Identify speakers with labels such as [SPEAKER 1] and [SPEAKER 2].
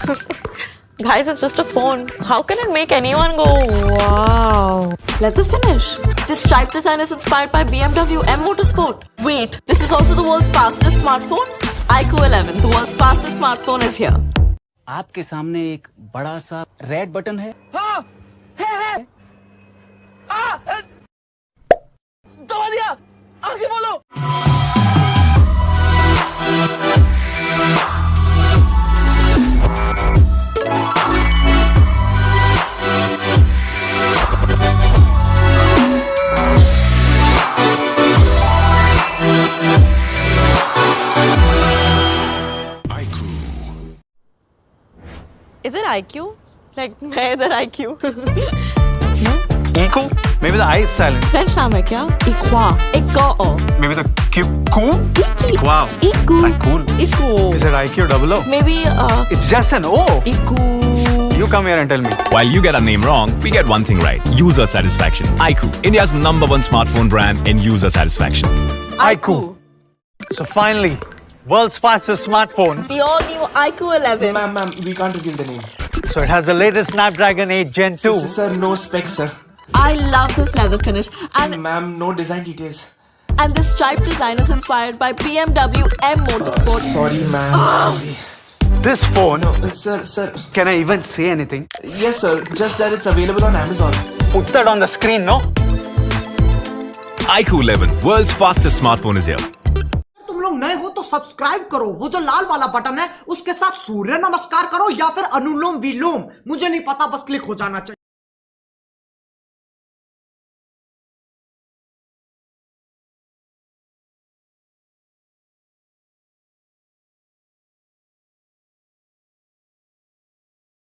[SPEAKER 1] Guys, it's just a phone. How can it make anyone go, wow? Leather finish. This stripe design is inspired by BMW M Motorsport. Wait, this is also the world's fastest smartphone? iQOO 11, the world's fastest smartphone is here.
[SPEAKER 2] आपके सामने एक बड़ा सा red button है। हाँ, है। दबा दिया, आगे बोलो।
[SPEAKER 1] Is it iQOO? Like, मैं इधर iQOO.
[SPEAKER 3] iQOO? Maybe the I is silent.
[SPEAKER 1] French नाम है क्या? iQOO.
[SPEAKER 3] Maybe the cool? Wow.
[SPEAKER 1] iQOO.
[SPEAKER 3] Cool.
[SPEAKER 1] iQOO.
[SPEAKER 3] Is it IQ double O?
[SPEAKER 1] Maybe
[SPEAKER 3] It's just an O.
[SPEAKER 1] iQOO.
[SPEAKER 3] You come here and tell me.
[SPEAKER 4] While you get our name wrong, we get one thing right. User satisfaction. iQOO, India's #1 smartphone brand in user satisfaction.
[SPEAKER 3] iQOO. So finally, world's fastest smartphone.
[SPEAKER 1] The all-new iQOO 11.
[SPEAKER 5] Ma'am, we can't reveal the name.
[SPEAKER 3] So it has the latest Snapdragon 8 Gen 2.
[SPEAKER 5] Sir, no specs, sir.
[SPEAKER 1] I love this leather finish. And
[SPEAKER 5] Ma'am, no design details.
[SPEAKER 1] this stripe design is inspired by BMW M Motorsport.
[SPEAKER 5] Sorry, ma'am. Sorry.
[SPEAKER 3] This phone,
[SPEAKER 5] No, sir.
[SPEAKER 3] can I even say anything?
[SPEAKER 5] Yes, sir. Just that it's available on Amazon.
[SPEAKER 3] Put that on the screen, no?
[SPEAKER 4] iQOO 11, world's fastest smartphone is here.
[SPEAKER 6] तुम लोग नए हो तो subscribe करो, वो जो लाल वाला button है उसके साथ सूर्य नमस्कार करो या फिर अनुलोम विलोम, मुझे नहीं पता, बस क्लिक हो जाना चाहिए।